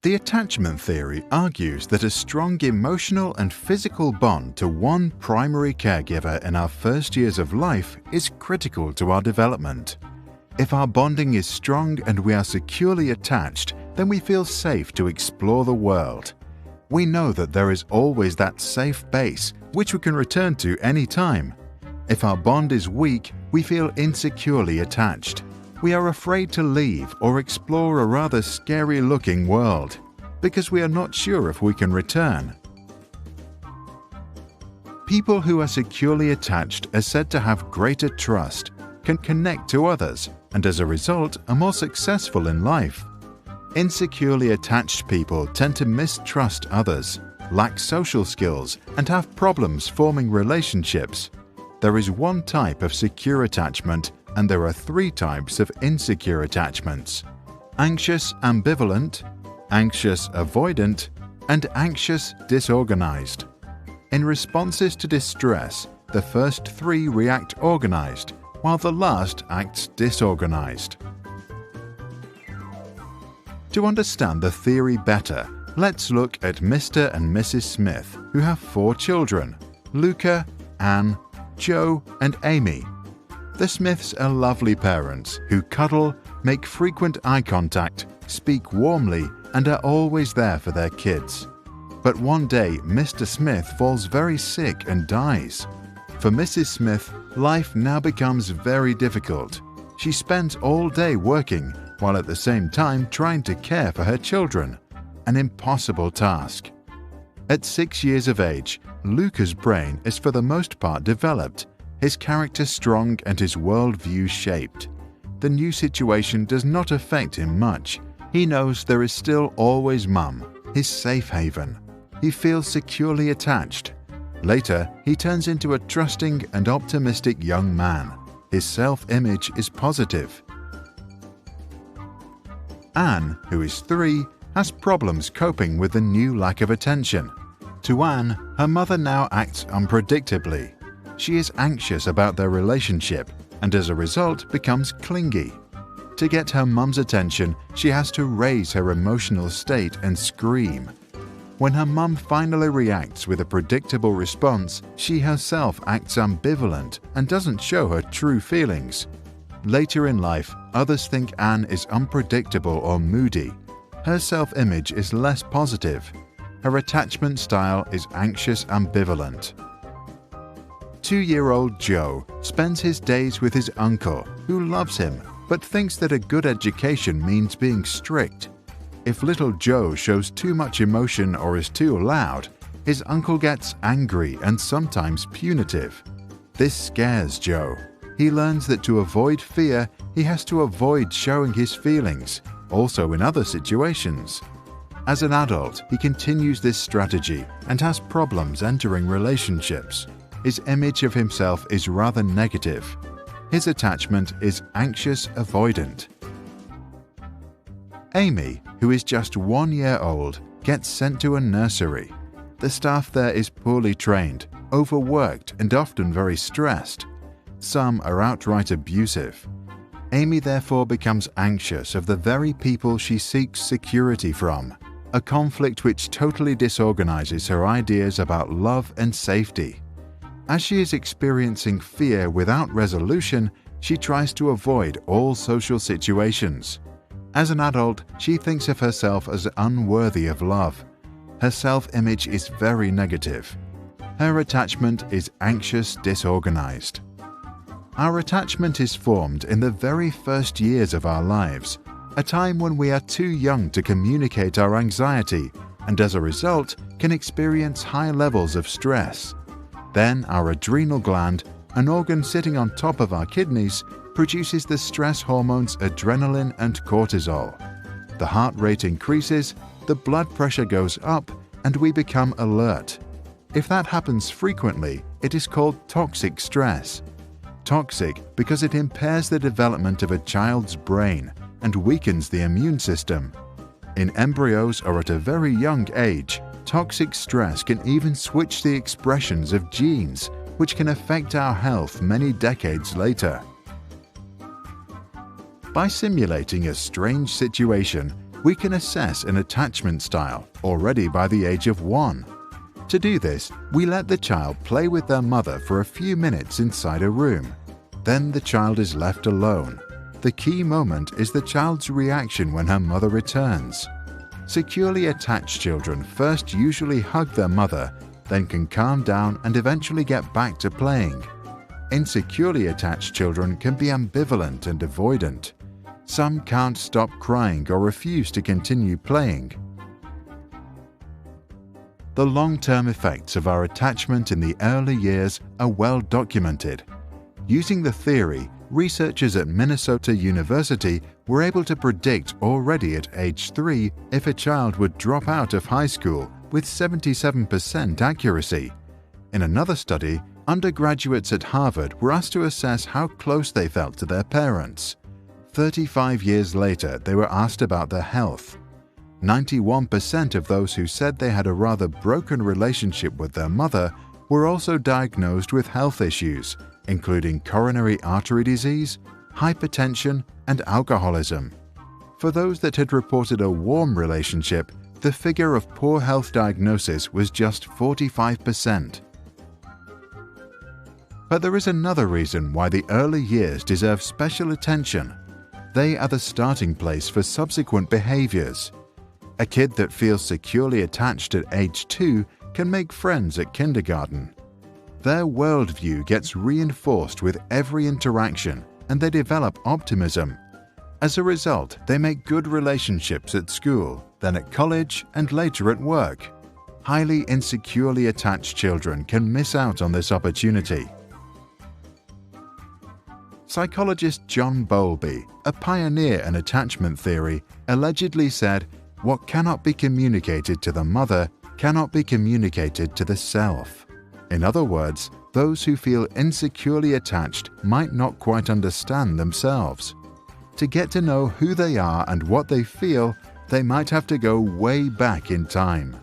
The attachment theory argues that a strong emotional and physical bond to one primary caregiver in our first years of life is critical to our development. If our bonding is strong and we are securely attached, then we feel safe to explore the world. We know that there is always that safe base which we can return to any time. If our bond is weak, we feel insecurely attached. We are afraid to leave or explore a rather scary-looking world because we are not sure if we can return. People who are securely attached are said to have greater trust, can connect to others, and as a result are more successful in life. Insecurely attached people tend to mistrust others, lack social skills, and have problems forming relationships. There is one type of secure attachment, and there are three types of insecure attachments: anxious ambivalent, anxious avoidant, and anxious disorganized. In responses to distress, the first three react organized, while the last acts disorganized. To understand the theory better, let's look at Mr. and Mrs. Smith, who have 4 children: Luca, Anne, Joe, and Amy. The Smiths are lovely parents who cuddle, make frequent eye contact, speak warmly, and are always there for their kids. But one day, Mr. Smith falls very sick and dies. For Mrs. Smith, life now becomes very difficult. She spends all day working, while at the same time trying to care for her children. An impossible task. At 6 years of age, Luca's brain is for the most part developed, his character strong and his worldview shaped. The new situation does not affect him much. He knows there is still always Mum, his safe haven. He feels securely attached. Later, he turns into a trusting and optimistic young man. His self-image is positive. Anne, who is 3, has problems coping with the new lack of attention. To Anne, her mother now acts unpredictably. She is anxious about their relationship and as a result becomes clingy. To get her mum's attention, she has to raise her emotional state and scream. When her mum finally reacts with a predictable response, she herself acts ambivalent and doesn't show her true feelings. Later in life, others think Anne is unpredictable or moody. Her self-image is less positive. Her attachment style is anxious ambivalent. 2-year-old Joe spends his days with his uncle, who loves him, but thinks that a good education means being strict. If little Joe shows too much emotion or is too loud, his uncle gets angry and sometimes punitive. This scares Joe. He learns that to avoid fear, he has to avoid showing his feelings, also in other situations. As an adult, he continues this strategy and has problems entering relationships. His image of himself is rather negative. His attachment is anxious avoidant. Amy, who is just 1 year old, gets sent to a nursery. The staff there is poorly trained, overworked, and often very stressed. Some are outright abusive. Amy therefore becomes anxious of the very people she seeks security from, a conflict which totally disorganizes her ideas about love and safety. As she is experiencing fear without resolution, she tries to avoid all social situations. As an adult, she thinks of herself as unworthy of love. Her self-image is very negative. Her attachment is anxious disorganized. Our attachment is formed in the very first years of our lives, a time when we are too young to communicate our anxiety and as a result can experience high levels of stress. Then our adrenal gland, an organ sitting on top of our kidneys, produces the stress hormones adrenaline and cortisol. The heart rate increases, the blood pressure goes up, and we become alert. If that happens frequently, it is called toxic stress. Toxic because it impairs the development of a child's brain and weakens the immune system. In embryos or at a very young age, toxic stress can even switch the expressions of genes, which can affect our health many decades later. By simulating a strange situation, we can assess an attachment style already by the age of 1. To do this, we let the child play with their mother for a few minutes inside a room. Then the child is left alone. The key moment is the child's reaction when her mother returns. Securely attached children first usually hug their mother, then can calm down and eventually get back to playing. Insecurely attached children can be ambivalent and avoidant. Some can't stop crying or refuse to continue playing. The long-term effects of our attachment in the early years are well documented. Using the theory, researchers at Minnesota University were able to predict already at age 3 if a child would drop out of high school with 77% accuracy. In another study, undergraduates at Harvard were asked to assess how close they felt to their parents. 35 years later, they were asked about their health. 91% of those who said they had a rather broken relationship with their mother were also diagnosed with health issues, including coronary artery disease, hypertension, and alcoholism. For those that had reported a warm relationship, the figure of poor health diagnosis was just 45%. But there is another reason why the early years deserve special attention. They are the starting place for subsequent behaviors. A kid that feels securely attached at age 2 can make friends at kindergarten. Their worldview gets reinforced with every interaction, and they develop optimism. As a result, they make good relationships at school, then at college, and later at work. Highly insecurely attached children can miss out on this opportunity. Psychologist John Bowlby, a pioneer in attachment theory, allegedly said, "What cannot be communicated to the mother cannot be communicated to the self." In other words, those who feel insecurely attached might not quite understand themselves. To get to know who they are and what they feel, they might have to go way back in time.